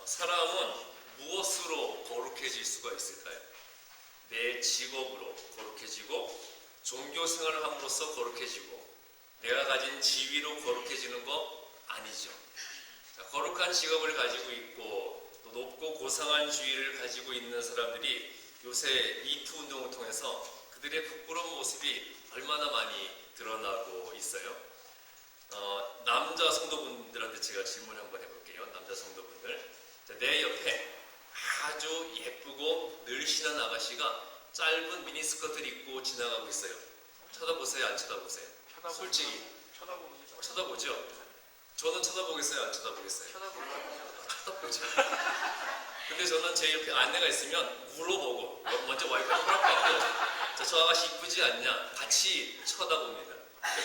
사람은 무엇으로 거룩해질 수가 있을까요? 내 직업으로 거룩해지고, 종교 생활을 함으로써 거룩해지고, 내가 가진 지위로 거룩해지는 거 아니죠. 거룩한 직업을 가지고 있고 또 높고 고상한 지위를 가지고 있는 사람들이 요새 미투 운동을 통해서 그들의 부끄러운 모습이 얼마나 많이 드러나고 있어요. 남자 성도분들한테 제가 질문 한번 해볼게요. 남자 성도분들, 내 옆에 아주 예쁘고 늘씬한 아가씨가 짧은 미니스커트를 입고 지나가고 있어요. 쳐다보세요? 안 쳐다보세요? 솔직히 쳐다보죠? 저는 쳐다보겠어요? 안 쳐다보겠어요? 쳐다보죠. 근데 저는 제 옆에 아내가 있으면 물어보고 먼저 와이프한테 허락받고, 저 아가씨 이쁘지 않냐? 같이 쳐다봅니다.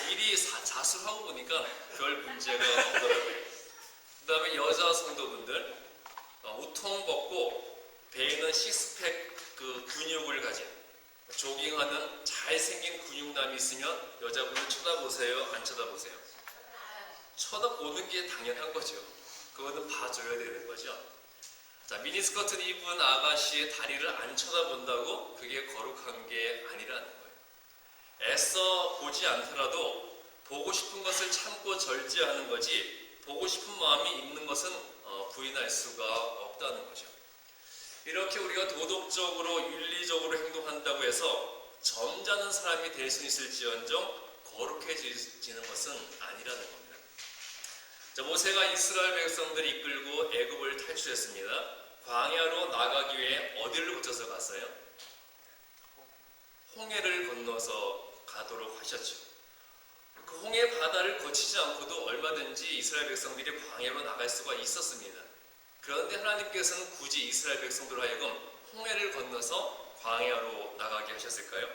미리 자수하고 보니까 별 문제가 없더라고요. 그 다음에 여자 성도분들, 우통 벗고 배에는 식스팩 근육을 가진 조깅하는 잘생긴 근육남이 있으면 여자분을 쳐다보세요? 안 쳐다보세요? 쳐다보는 게 당연한 거죠. 그거는 봐줘야 되는 거죠. 자, 미니스커트를 입은 아가씨의 다리를 안 쳐다본다고 그게 거룩한 게 아니라는 거예요. 애써 보지 않더라도 보고 싶은 것을 참고 절제하는 거지, 보고 싶은 마음이 있는 것은 부인할 수가 없다는 거죠. 이렇게 우리가 도덕적으로 윤리적으로 행동한다고 해서 점잖은 사람이 될 수 있을지언정 거룩해지는 것은 아니라는 겁니다. 자, 모세가 이스라엘 백성들을 이끌고 애굽을 탈출했습니다. 광야로 나가기 위해 어디를 거쳐서 갔어요? 홍해를 건너서 가도록 하셨죠. 그 홍해 바다를 거치지 않고도 얼마든지 이스라엘 백성들이 광야로 나갈 수가 있었습니다. 그런데 하나님께서는 굳이 이스라엘 백성들로 하여금 홍해를 건너서 광야로 나가게 하셨을까요?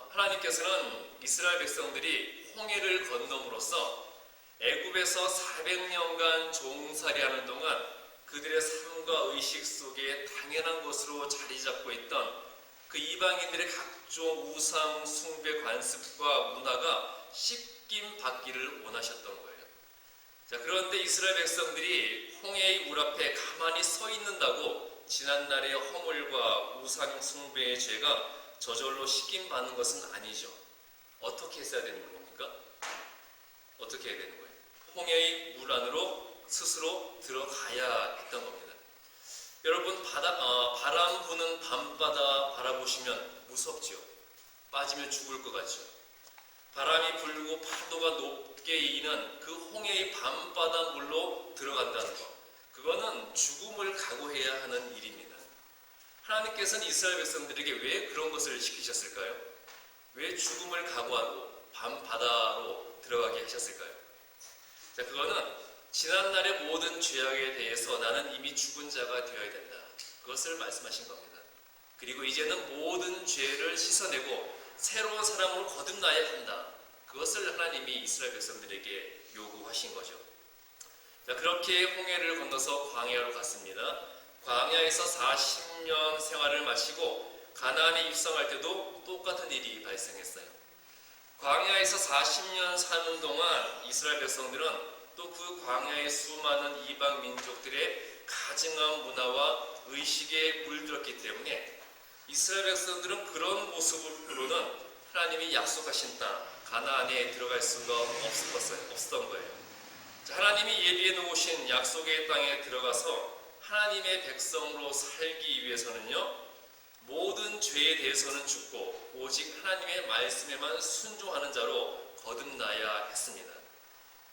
하나님께서는 이스라엘 백성들이 홍해를 건너므로써 애굽에서 400년간 종살이하는 동안 그들의 삶과 의식 속에 당연한 것으로 자리 잡고 있던 그 이방인들의 각종 우상 숭배 관습과 문화가 씻김 받기를 원하셨던 거예요. 자, 그런데 이스라엘 백성들이 홍해의 물 앞에 가만히 서 있는다고 지난날의 허물과 우상 숭배의 죄가 저절로 씻김 받는 것은 아니죠. 어떻게 했어야 되는 겁니까? 어떻게 해야 되는 거예요? 홍해의 물 안으로 스스로 들어가야 했던 겁니다. 여러분, 바람 부는 밤바다 바라보시면 무섭죠? 빠지면 죽을 것 같죠? 바람이 불고 파도가 높게 이는 그 홍해의 밤바다 물로 들어간다는 것, 그거는 죽음을 각오해야 하는 일입니다. 하나님께서는 이스라엘 백성들에게 왜 그런 것을 시키셨을까요? 왜 죽음을 각오하고 밤바다로 들어가게 하셨을까요? 자, 그거는 지난날의 모든 죄악에 대해서 나는 이미 죽은 자가 되어야 된다, 그것을 말씀하신 겁니다. 그리고 이제는 모든 죄를 씻어내고 새로운 사람으로 거듭나야 한다, 그것을 하나님이 이스라엘 백성들에게 요구하신 거죠. 자, 그렇게 홍해를 건너서 광야로 갔습니다. 광야에서 40년 생활을 마치고 가나안에 입성할 때도 똑같은 일이 발생했어요. 광야에서 40년 사는 동안 이스라엘 백성들은 또 그 광야의 수많은 이방 민족들의 가증한 문화와 의식에 물들었기 때문에 이스라엘 백성들은 그런 모습으로는 하나님이 약속하신 땅 가나안에 들어갈 수가 없었던 거예요. 자, 하나님이 예비해 놓으신 약속의 땅에 들어가서 하나님의 백성으로 살기 위해서는요, 모든 죄에 대해서는 죽고 오직 하나님의 말씀에만 순종하는 자로 거듭나야 했습니다.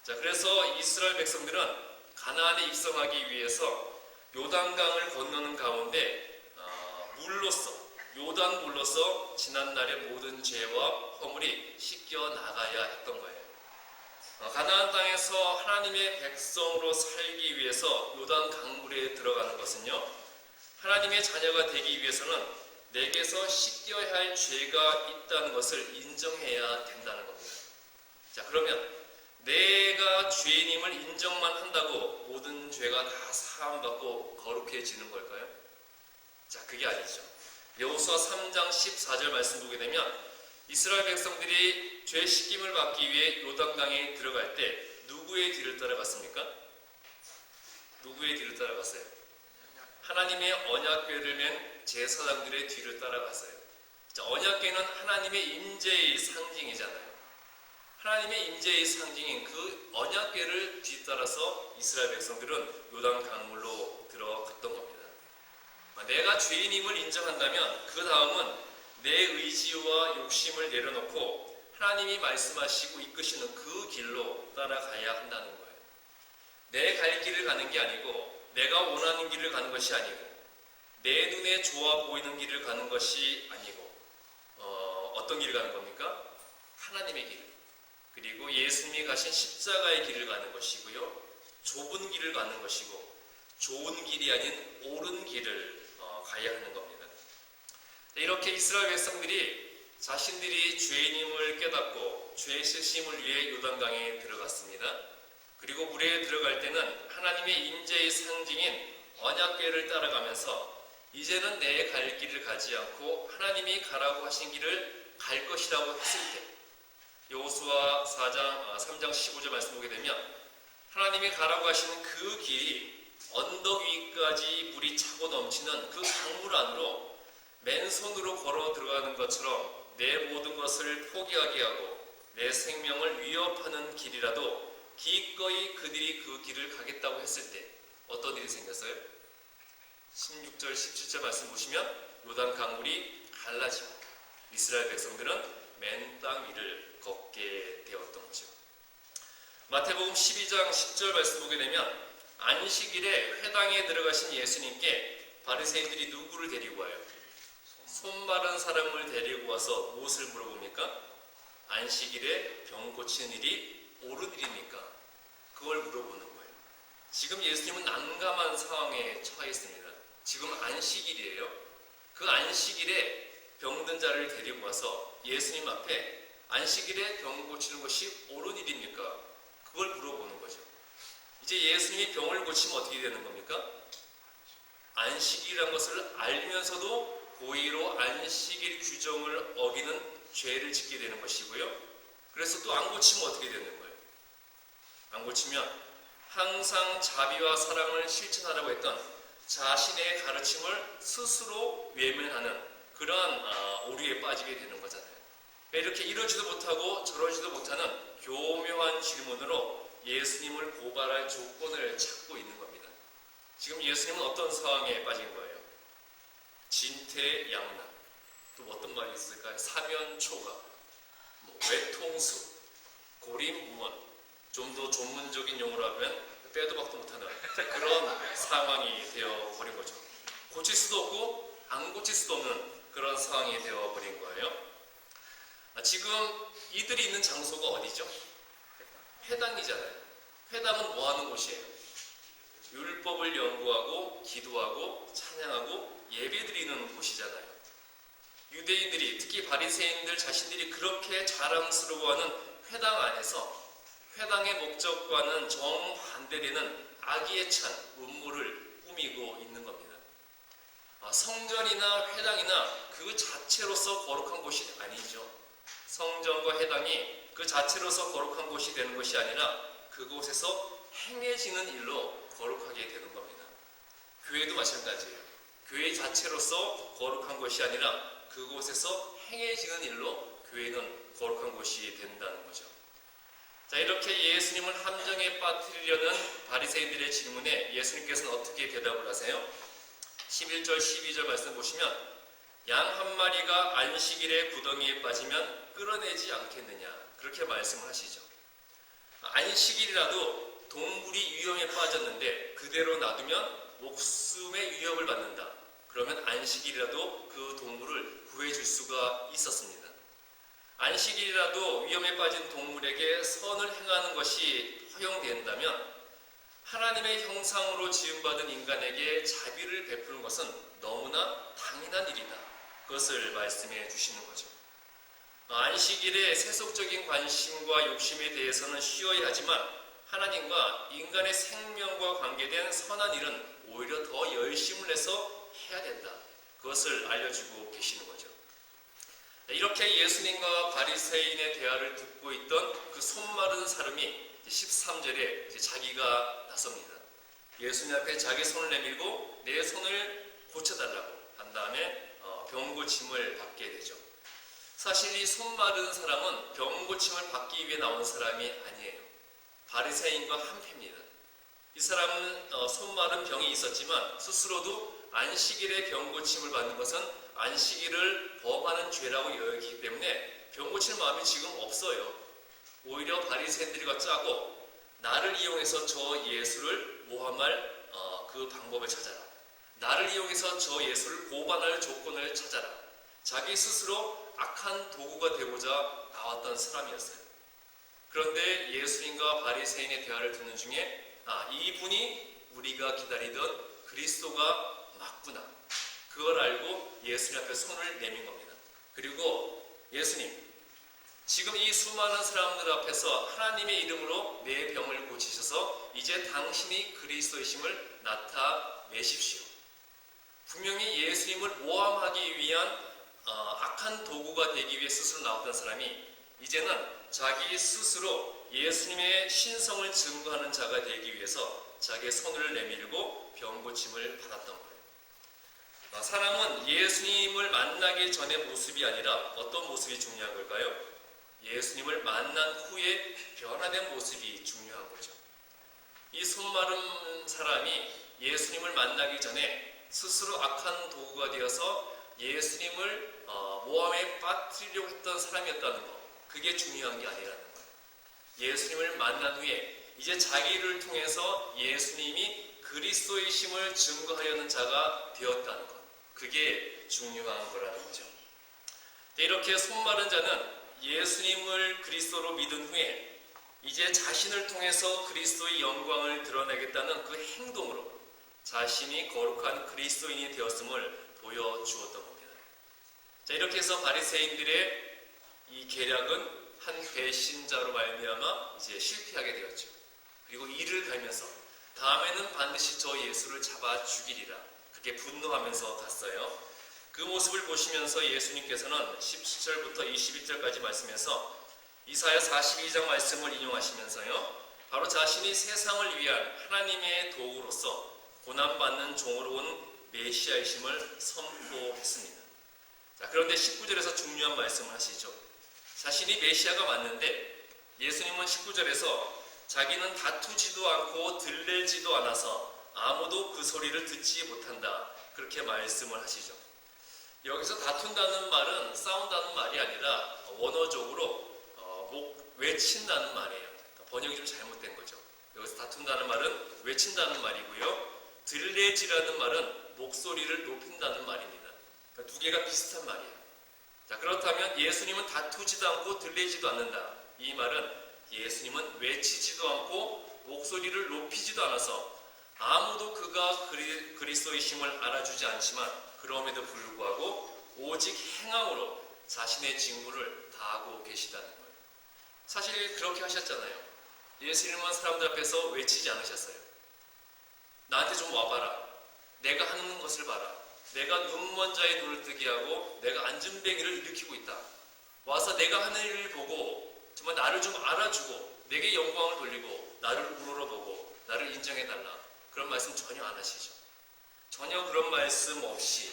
자, 그래서 이스라엘 백성들은 가나안에 입성하기 위해서 요단강을 건너는 가운데 요단물로서 지난날의 모든 죄와 허물이 씻겨 나가야 했던 거예요. 가나안 땅에서 하나님의 백성으로 살기 위해서 요단 강물에 들어가는 것은요, 하나님의 자녀가 되기 위해서는 내게서 씻겨야 할 죄가 있다는 것을 인정해야 된다는 겁니다. 자, 그러면 내가 죄인임을 인정만 한다고 모든 죄가 다 사함받고 거룩해지는 걸까요? 자, 그게 아니죠. 여호수아 3장 14절 말씀 보게 되면 이스라엘 백성들이 죄 씻김을 받기 위해 요단강에 들어갈 때 누구의 뒤를 따라갔습니까? 누구의 뒤를 따라갔어요? 하나님의 언약궤를 맨 제사장들의 뒤를 따라갔어요. 자, 언약궤는 하나님의 임재의 상징이잖아요. 하나님의 임재의 상징인 그 언약궤를 뒤따라서 이스라엘 백성들은 요단 강물로 들어갔던 겁니다. 내가 죄인임을 인정한다면 그 다음은 내 의지와 욕심을 내려놓고 하나님이 말씀하시고 이끄시는 그 길로 따라가야 한다는 거예요. 내 갈 길을 가는 게 아니고 내가 원하는 길을 가는 것이 아니고 내 눈에 좋아 보이는 길을 가는 것이 아니고 어떤 길을 가는 겁니까? 하나님의 길, 그리고 예수님이 가신 십자가의 길을 가는 것이고요, 좁은 길을 가는 것이고 좋은 길이 아닌 옳은 길을 가야 하는 겁니다. 이렇게 이스라엘 백성들이 자신들이 죄인임을 깨닫고 죄 씻음을 위해 요단강에 들어갔습니다. 그리고 물에 들어갈 때는 하나님의 임재의 상징인 언약궤를 따라가면서 이제는 내 갈 길을 가지 않고 하나님이 가라고 하신 길을 갈 것이라고 했을 때, 여호수아 3장 15절 말씀 보게 되면 하나님이 가라고 하시는 그 길이 언덕 위까지 물이 차고 넘치는 그 강물 안으로 맨손으로 걸어 들어가는 것처럼 내 모든 것을 포기하게 하고 내 생명을 위협하는 길이라도 기꺼이 그들이 그 길을 가겠다고 했을 때 어떤 일이 생겼어요? 16절 17절 말씀 보시면 요단 강물이 갈라지고 이스라엘 백성들은 맨 땅 위를 걷게 되었던 거죠. 마태복음 12장 10절 말씀 보게 되면 안식일에 회당에 들어가신 예수님께 바리새인들이 누구를 데리고 와요? 손 마른 사람을 데리고 와서 무엇을 물어봅니까? 안식일에 병 고치는 일이 옳은 일입니까? 그걸 물어보는 거예요. 지금 예수님은 난감한 상황에 처해 있습니다. 지금 안식일이에요. 그 안식일에 병든 자를 데리고 와서 예수님 앞에 안식일에 병 고치는 것이 옳은 일입니까? 그걸 물어보는 거죠. 이제 예수님이 병을 고치면 어떻게 되는 겁니까? 안식일이라는 것을 알면서도 고의로 안식일 규정을 어기는 죄를 짓게 되는 것이고요. 그래서 또 안 고치면 어떻게 되는 거예요? 안 고치면 항상 자비와 사랑을 실천하라고 했던 자신의 가르침을 스스로 외면하는 그러한 오류에 빠지게 되는 거잖아요. 이렇게 이러지도 못하고 저러지도 못하는 교묘한 질문으로 예수님을 고발할 조건을 찾고 있는 겁니다. 지금 예수님은 어떤 상황에 빠진 거예요? 진퇴양난, 또 어떤 말이 있을까요? 사면초가, 외통수, 고립무원, 좀 더 전문적인 용어로 하면 빼도 박도 못하는 그런 상황이 되어버린 거죠. 고칠 수도 없고 안 고칠 수도 없는 그런 상황이 되어버린 거예요. 지금 이들이 있는 장소가 어디죠? 회당이잖아요. 회당은 뭐 하는 곳이에요? 율법을 연구하고 기도하고 찬양하고 예배드리는 곳이잖아요. 유대인들이, 특히 바리새인들 자신들이 그렇게 자랑스러워하는 회당 안에서 회당의 목적과는 정반대되는 악의에 찬 음모를 꾸미고 있는 겁니다. 성전이나 회당이나 그 자체로서 거룩한 곳이 아니죠. 성전과 회당이 그 자체로서 거룩한 곳이 되는 것이 아니라 그곳에서 행해지는 일로 거룩하게 되는 겁니다. 교회도 마찬가지예요. 교회 자체로서 거룩한 것이 아니라 그곳에서 행해지는 일로 교회는 거룩한 곳이 된다는 거죠. 자, 이렇게 예수님을 함정에 빠뜨리려는 바리새인들의 질문에 예수님께서는 어떻게 대답을 하세요? 11절 12절 말씀 보시면 양 한 마리가 안식일에 구덩이에 빠지면 끌어내지 않겠느냐, 그렇게 말씀을 하시죠. 안식일이라도 동물이 위험에 빠졌는데 그대로 놔두면 목숨의 위협을 받는다. 그러면 안식일이라도 그 동물을 구해줄 수가 있었습니다. 안식일이라도 위험에 빠진 동물에게 선을 행하는 것이 허용된다면 하나님의 형상으로 지음받은 인간에게 자비를 베푸는 것은 너무나 당연한 일이다. 그것을 말씀해 주시는 거죠. 안식일의 세속적인 관심과 욕심에 대해서는 쉬어야 하지만 하나님과 인간의 생명과 관계된 선한 일은 오히려 더 열심을 내서 해야 된다. 그것을 알려주고 계시는 거죠. 이렇게 예수님과 바리새인의 대화를 듣고 있던 그 손마른 사람이 13절에 자기가 나섭니다. 예수님 앞에 자기 손을 내밀고 내 손을 고쳐달라고 한 다음에 병 고침을 받게 되죠. 사실 이 손 마른 사람은 병 고침을 받기 위해 나온 사람이 아니에요. 바리새인과 한패입니다. 이 사람은 손 마른 병이 있었지만 스스로도 안식일에 병 고침을 받는 것은 안식일을 범하는 죄라고 여기기 때문에 병 고칠 마음이 지금 없어요. 오히려 바리새인들과 짜고 나를 이용해서 저 예수를 모함할 그 방법을 찾아라. 나를 이용해서 저 예수를 고발할 조건을 찾아라. 자기 스스로 악한 도구가 되고자 나왔던 사람이었어요. 그런데 예수님과 바리새인의 대화를 듣는 중에 이분이 우리가 기다리던 그리스도가 맞구나. 그걸 알고 예수님 앞에 손을 내민 겁니다. 그리고 예수님, 지금 이 수많은 사람들 앞에서 하나님의 이름으로 내 병을 고치셔서 이제 당신이 그리스도이심을 나타내십시오. 분명히 예수님을 모함하기 위한 악한 도구가 되기 위해 스스로 나왔던 사람이 이제는 자기 스스로 예수님의 신성을 증거하는 자가 되기 위해서 자기의 손을 내밀고 병 고침을 받았던 거예요. 사람은 예수님을 만나기 전의 모습이 아니라 어떤 모습이 중요한 걸까요? 예수님을 만난 후에 변화된 모습이 중요한 거죠. 이 손 마른 사람이 예수님을 만나기 전에 스스로 악한 도구가 되어서 예수님을 모함에 빠뜨리려고 했던 사람이었다는 것, 그게 중요한 게 아니라는 거예요. 예수님을 만난 후에 이제 자기를 통해서 예수님이 그리스도이심을 증거하려는 자가 되었다는 것, 그게 중요한 거라는 거죠. 이렇게 손 마른 자는 예수님을 그리스도로 믿은 후에 이제 자신을 통해서 그리스도의 영광을 드러내겠다는 그 행동으로 자신이 거룩한 그리스도인이 되었음을 보여주었던 겁니다. 자, 이렇게 해서 바리새인들의 이 계략은 한 배신자로 말미암아 이제 실패하게 되었죠. 그리고 이를 갈면서 다음에는 반드시 저 예수를 잡아 죽이리라, 그렇게 분노하면서 갔어요. 그 모습을 보시면서 예수님께서는 17절부터 21절까지 말씀에서 이사야 42장 말씀을 인용하시면서요, 바로 자신이 세상을 위한 하나님의 도구로서 고난받는 종으로 온 메시아이심을 선포했습니다. 자, 그런데 19절에서 중요한 말씀을 하시죠. 자신이 메시아가 맞는데 예수님은 19절에서 자기는 다투지도 않고 들레지도 않아서 아무도 그 소리를 듣지 못한다, 그렇게 말씀을 하시죠. 여기서 다툰다는 말은 싸운다는 말이 아니라 원어적으로 외친다는 말이에요. 번역이 좀 잘못된 거죠. 여기서 다툰다는 말은 외친다는 말이고요. 들레지라는 말은 목소리를 높인다는 말입니다. 그러니까 두 개가 비슷한 말이에요. 자, 그렇다면 예수님은 다투지도 않고 들레지도 않는다. 이 말은 예수님은 외치지도 않고 목소리를 높이지도 않아서 아무도 그가 그리스도이심을 알아주지 않지만 그럼에도 불구하고 오직 행함으로 자신의 직무를 다하고 계시다는 거예요. 사실 그렇게 하셨잖아요. 예수님은 사람들 앞에서 외치지 않으셨어요. 나한테 좀 와봐라. 내가 하는 것을 봐라. 내가 눈먼 자의 눈을 뜨게 하고 내가 앉은뱅이를 일으키고 있다. 와서 내가 하는 일을 보고 정말 나를 좀 알아주고 내게 영광을 돌리고 나를 우러러보고 나를 인정해달라. 그런 말씀 전혀 안 하시죠. 전혀 그런 말씀 없이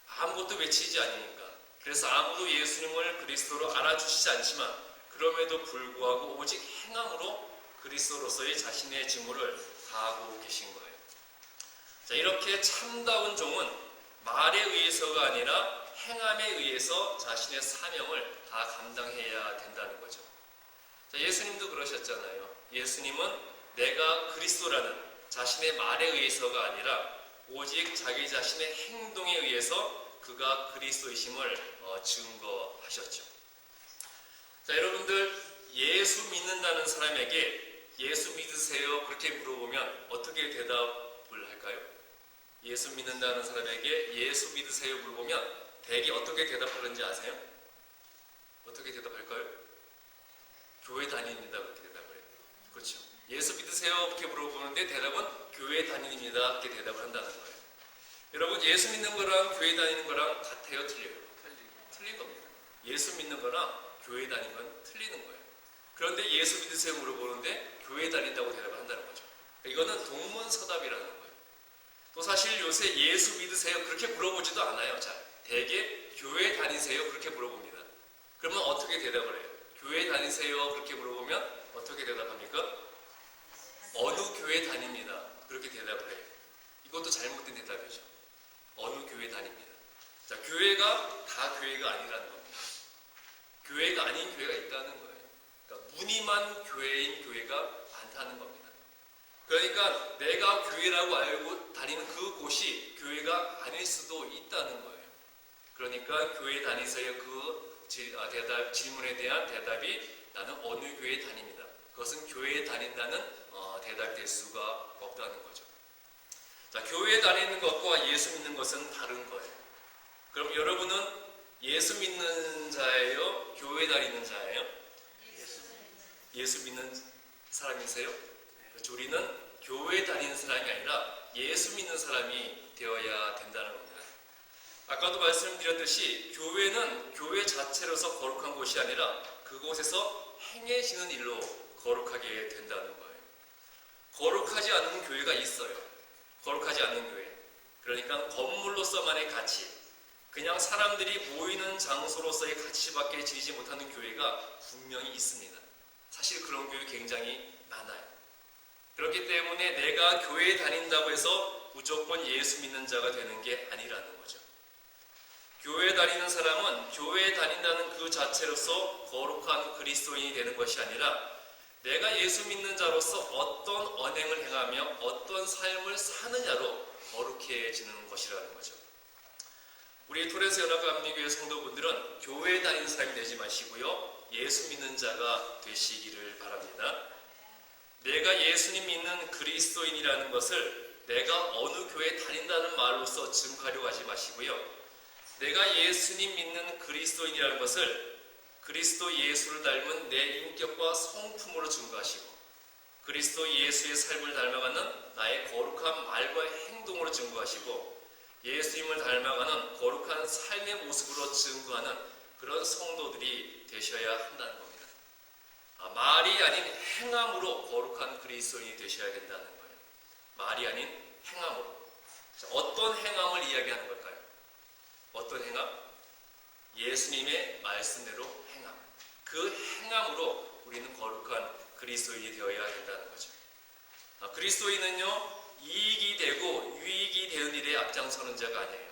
아무것도 외치지 않으니까. 그래서 아무도 예수님을 그리스도로 알아주시지 않지만 그럼에도 불구하고 오직 행함으로 그리스도로서의 자신의 직무를 다하고 계신 거예요. 자, 이렇게 참다운 종은 말에 의해서가 아니라 행함에 의해서 자신의 사명을 다 감당해야 된다는 거죠. 자, 예수님도 그러셨잖아요. 예수님은 내가 그리스도라는 자신의 말에 의해서가 아니라 오직 자기 자신의 행동에 의해서 그가 그리스도이심을 증거하셨죠. 자, 여러분들 예수 믿는다는 사람에게 예수 믿으세요? 그렇게 물어보면 어떻게 대답을 할까요? 예수 믿는다는 사람에게 예수 믿으세요? 물어보면 대개 어떻게 대답하는지 아세요? 어떻게 대답할까요? 교회 다닙니다. 그렇게 대답을 해요. 그렇죠. 예수 믿으세요? 그렇게 물어보는데 대답은 교회 다닙니다. 그렇게 대답을 한다는 거예요. 여러분, 예수 믿는 거랑 교회 다니는 거랑 같아요? 틀려요? 틀린 겁니다. 예수 믿는 거랑 교회 다니는 건 틀리는 거예요. 그런데 예수 믿으세요? 물어보는데 교회 다닌다고 대답을 한다는 거죠. 그러니까 이거는 동문서답이라는 거예요. 또 사실 요새 예수 믿으세요? 그렇게 물어보지도 않아요. 자, 대개 교회 다니세요? 그렇게 물어봅니다. 그러면 어떻게 대답을 해요? 교회 다니세요? 그렇게 물어보면 어떻게 대답합니까? 어느 교회 다닙니다. 그렇게 대답을 해요. 이것도 잘못된 대답이죠. 어느 교회 다닙니다. 자, 교회가 다 교회가 아니라는 겁니다. 교회가 아닌 교회가 있다는 거예요. 그러니까 무늬만 교회인 교회가 많다는 겁니다. 그러니까 내가 교회라고 알고 다니는 그곳이 교회가 아닐 수도 있다는 거예요. 그러니까 교회 다니세요? 질문에 대한 대답이 나는 어느 교회에 다닙니다. 그것은 교회에 다닌다는 대답이 될 수가 없다는 거죠. 자, 교회에 다니는 것과 예수 믿는 것은 다른 거예요. 그럼 여러분은 예수 믿는 자예요? 교회 다니는 자예요? 예수 믿는 사람이세요? 그렇죠. 우리는 교회 다니는 사람이 아니라 예수 믿는 사람이 되어야 된다는 겁니다. 아까도 말씀드렸듯이 교회는 교회 자체로서 거룩한 곳이 아니라 그곳에서 행해지는 일로 거룩하게 된다는 거예요. 거룩하지 않은 교회가 있어요. 거룩하지 않는 교회. 그러니까 건물로서만의 가치, 그냥 사람들이 모이는 장소로서의 가치밖에 지니지 못하는 교회가 분명히 있습니다. 사실 그런 교회 굉장히 많아요. 그렇기 때문에 내가 교회에 다닌다고 해서 무조건 예수 믿는 자가 되는 게 아니라는 거죠. 교회에 다니는 사람은 교회에 다닌다는 그 자체로서 거룩한 그리스도인이 되는 것이 아니라 내가 예수 믿는 자로서 어떤 언행을 행하며 어떤 삶을 사느냐로 거룩해지는 것이라는 거죠. 우리 토렌스 연합감리교회 성도분들은 교회에 다니는 사람이 되지 마시고요, 예수 믿는 자가 되시기를 바랍니다. 내가 예수님 믿는 그리스도인이라는 것을 내가 어느 교회에 다닌다는 말로서 증거하려고 하지 마시고요, 내가 예수님 믿는 그리스도인이라는 것을 그리스도 예수를 닮은 내 인격과 성품으로 증거하시고 그리스도 예수의 삶을 닮아가는 나의 거룩한 말과 행동으로 증거하시고 예수님을 닮아가는 거룩한 삶의 모습으로 증거하는 그런 성도들이 되셔야 한다는 겁니다. 말이 아닌 행함으로 거룩한 그리스도인이 되셔야 된다는 거예요. 말이 아닌 행함으로. 자, 어떤 행함을 이야기하는 걸까요? 어떤 행함? 예수님의 말씀대로 행함. 그 행함으로 우리는 거룩한 그리스도인이 되어야 된다는 거죠. 그리스도인은요, 이익이 되고 유익이 되는 일에 앞장서는 자가 아니에요.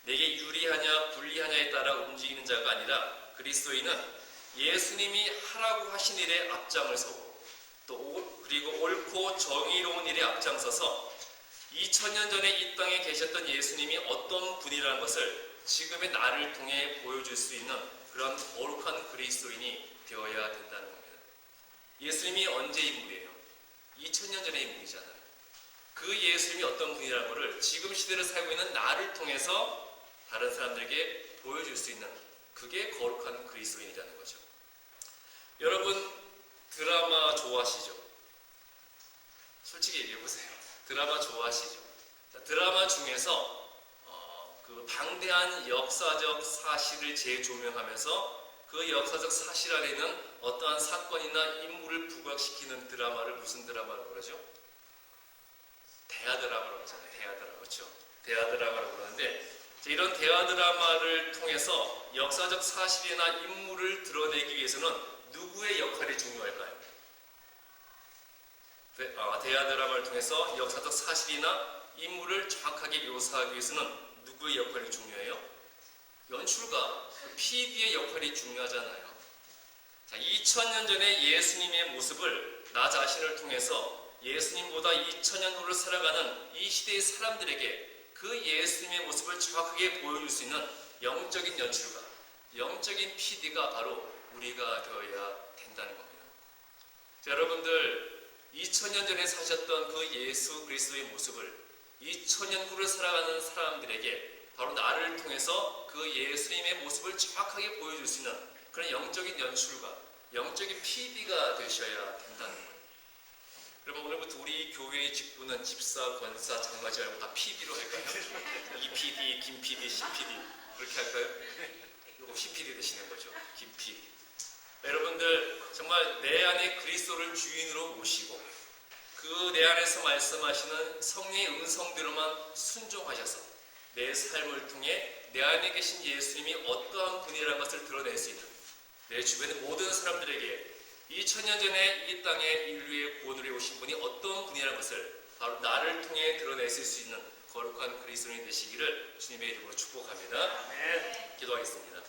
내게 유리하냐 불리하냐에 따라 움직이는 자가 아니라 그리스도인은 예수님이 하라고 하신 일에 앞장을 서고 그리고 옳고 정의로운 일에 앞장서서 2000년 전에 이 땅에 계셨던 예수님이 어떤 분이라는 것을 지금의 나를 통해 보여줄 수 있는 그런 거룩한 그리스도인이 되어야 된다는 겁니다. 예수님이 언제 인물이에요? 2000년 전의 인물이잖아요. 그 예수님이 어떤 분이라는 것을 지금 시대를 살고 있는 나를 통해서 다른 사람들에게 보여줄 수 있는, 그게 거룩한 그리스도인이라는 거죠. 여러분 드라마 좋아하시죠? 솔직히 얘기해보세요. 드라마 좋아하시죠? 자, 드라마 중에서 그 방대한 역사적 사실을 재조명하면서 그 역사적 사실 안에 있는 어떠한 사건이나 인물을 부각시키는 드라마를 무슨 드라마라고 그러죠? 대하드라마라고 하잖아요. 대하드라마, 그렇죠? 대하드라마라고 그러는데, 이런 대하드라마를 통해서 역사적 사실이나 인물을 드러내기 위해서는 누구의 역할이 중요할까요? 대하드라마를 통해서 역사적 사실이나 인물을 정확하게 묘사하기 위해서는 누구의 역할이 중요해요? 연출가, PD의 역할이 중요하잖아요. 자, 2000년 전에 예수님의 모습을 나 자신을 통해서 예수님보다 2000년 후를 살아가는 이 시대의 사람들에게 그 예수님의 모습을 정확하게 보여줄 수 있는 영적인 연출가, 영적인 PD가 바로 우리가 되어야 된다는 겁니다. 자, 여러분들 2000년 전에 사셨던 그 예수 그리스도의 모습을 2000년 후를 살아가는 사람들에게 바로 나를 통해서 그 예수님의 모습을 정확하게 보여줄 수 있는 그런 영적인 연출가, 영적인 PD가 되셔야 된다는 거예요. 그러면 오늘부터 우리 교회의 직분은 집사, 권사, 장로하지 말고 다 PD로 할까요? 이 PD, 김 PD, 신 PD 그렇게 할까요? 이거 신 PD 되시는 거죠. 김 PD. 여러분들 정말 내 안에 그리스도를 주인으로 모시고 그 내 안에서 말씀하시는 성령의 음성대로만 순종하셔서 내 삶을 통해 내 안에 계신 예수님이 어떠한 분이라는 것을 드러낼 수 있는 내 주변의 모든 사람들에게 2000년 전에 이 땅에 인류의 구원을 오신 분이 어떤 분이라는 것을 바로 나를 통해 드러내실 수 있는 거룩한 그리스도인이 되시기를 주님의 이름으로 축복합니다. 기도하겠습니다.